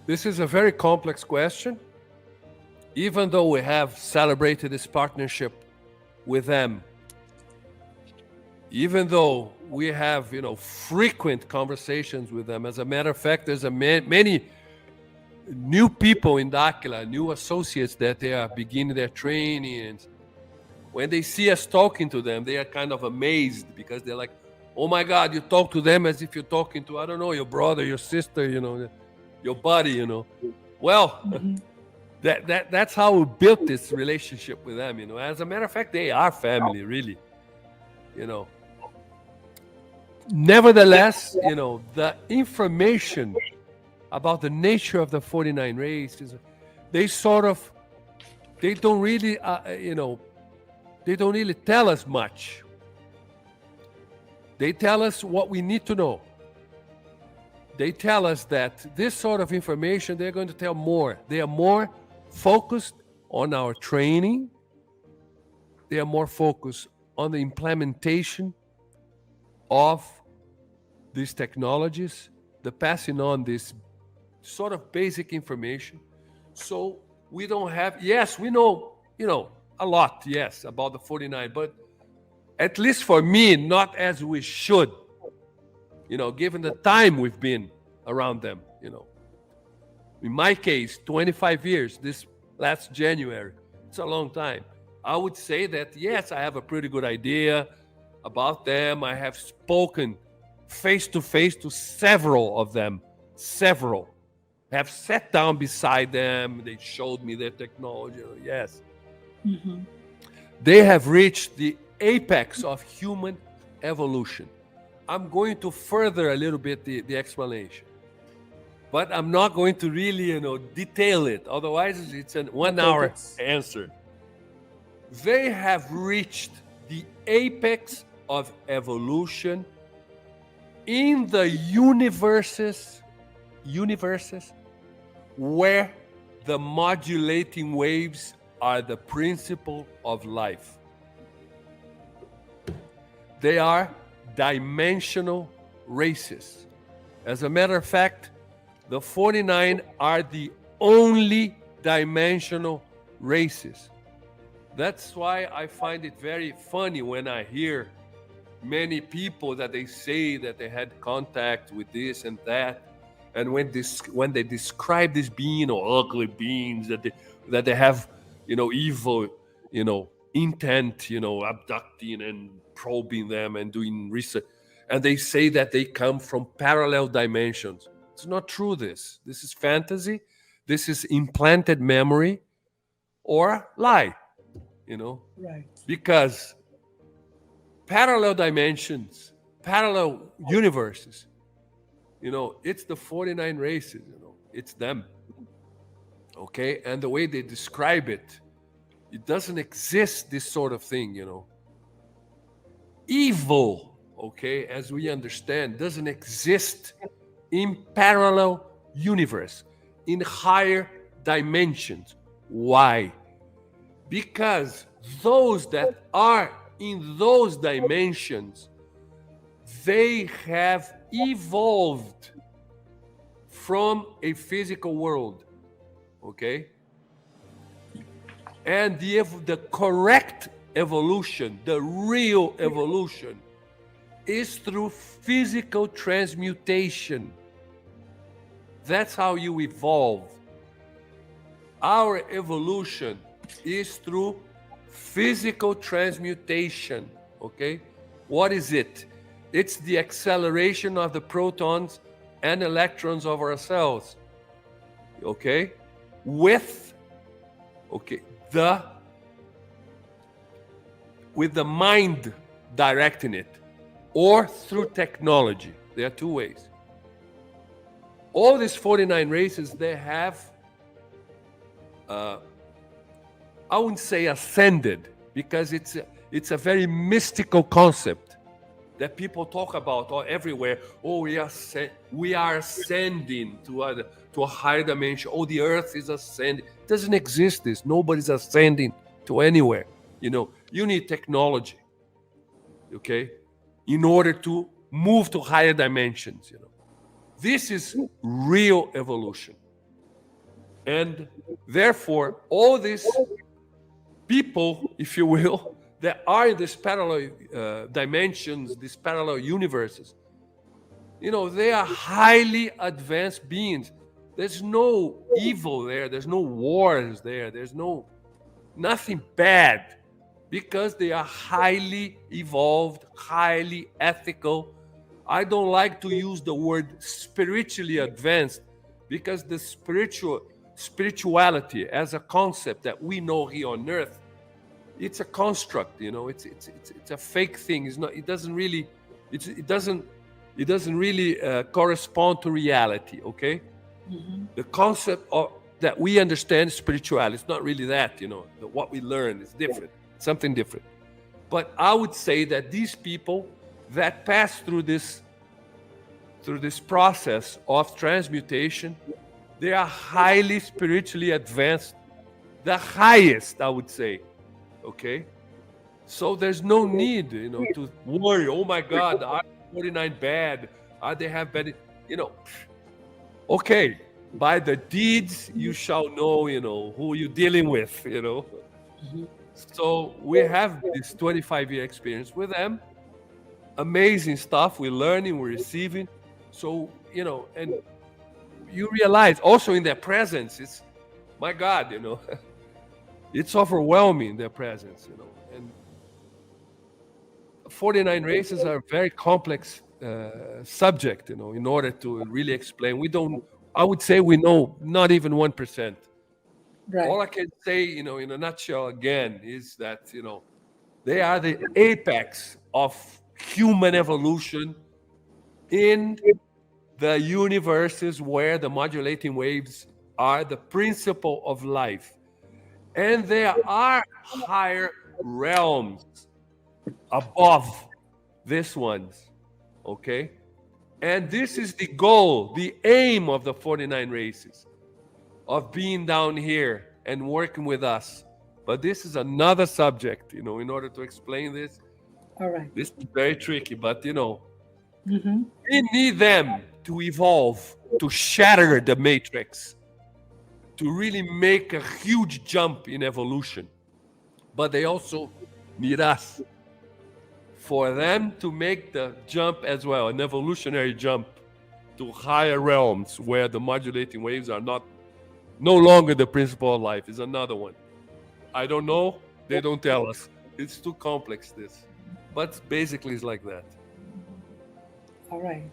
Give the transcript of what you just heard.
This is a very complex question. Even though we have celebrated this partnership with them, even though we have, frequent conversations with them. As a matter of fact, there's many new people in Dakila, new associates that they are beginning their training. And when they see us talking to them, they are kind of amazed because they're like, oh my God, you talk to them as if you're talking to, I don't know, your brother, your sister, your buddy, Well, that's how we built this relationship with them, As a matter of fact, they are family, really, Nevertheless, the information about the nature of the 49 races, they they don't really, they don't really tell us much. They tell us what we need to know. They tell us that this sort of information, they're going to tell more. They are more focused on our training. They are more focused on the implementation of these technologies, the passing on this sort of basic information. So we don't have, yes, we know, a lot, yes, about the 49, but at least for me, not as we should, given the time we've been around them, In my case, 25 years, this last January, it's a long time. I would say that, yes, I have a pretty good idea about them. I have spoken face to face to several of them, several. Have sat down beside them. They showed me their technology. Yes. Mm-hmm. They have reached the apex of human evolution. I'm going to further a little bit the explanation, but I'm not going to really, detail it. Otherwise, it's a 1 hour answer. They have reached the apex of evolution in the universes where the modulating waves are the principle of life. They are dimensional races. As a matter of fact, the 49 are the only dimensional races. That's why I find it very funny when I hear many people that they say that they had contact with this and that, and when they describe this being or ugly beings that they have, evil, intent, abducting and probing them and doing research, and they say that they come from parallel dimensions. It's not true. This is fantasy. This is implanted memory or lie. Right. Because parallel dimensions, parallel universes, it's the 49 races, it's them. Okay? And the way they describe it, it doesn't exist, this sort of thing, Evil, okay, as we understand, doesn't exist in parallel universe, in higher dimensions. Why? Because those that are in those dimensions, they have evolved from a physical world, okay? And the correct evolution, the real evolution, is through physical transmutation. That's how you evolve. Our evolution is through physical transmutation, okay? What is it? It's the acceleration of the protons and electrons of our cells, okay? With the mind directing it, or through technology. There are two ways. All these 49 races, they have, I wouldn't say ascended, because it's a very mystical concept that people talk about everywhere. Oh, we are ascending to a higher dimension. Oh, the earth is ascending. It doesn't exist this. Nobody's ascending to anywhere. You need technology, okay, in order to move to higher dimensions. This is real evolution. And therefore, all these people, if you will, that are in these parallel dimensions, these parallel universes, they are highly advanced beings. There's no evil there. There's no wars there. There's nothing bad, because they are highly evolved, highly ethical. I don't like to use the word spiritually advanced, because the spirituality as a concept that we know here on Earth, it's a construct. It's a fake thing. It's not. It doesn't really. It doesn't really correspond to reality. Okay. The concept that we understand spirituality, it's not really that. What we learn is different, something different. But I would say that these people that pass through this process of transmutation, they are highly spiritually advanced, the highest, I would say. Okay, so there's no need, to worry. Oh my God, are 49 bad? Are they have bad? Okay, by the deeds you shall know, who you're dealing with. So we have this 25-year experience with them. Amazing stuff. We're learning, we're receiving. So, and you realize also in their presence, it's, my God, it's overwhelming, their presence, and 49 races are a very complex subject, in order to really explain. I would say we know not even 1%. Right. All I can say, in a nutshell again, is that, they are the apex of human evolution in the universes where the modulating waves are the principle of life. And there are higher realms above these ones, okay? And this is the goal, the aim of the 49 races, of being down here and working with us. But this is another subject, in order to explain this. All right. This is very tricky, but, we need them to evolve, to shatter the matrix, to really make a huge jump in evolution. But they also need us, for them to make the jump as well, an evolutionary jump to higher realms where the modulating waves are no longer the principle of life. Is another one. I don't know. They don't tell us. It's too complex, this. But basically it's like that. All right.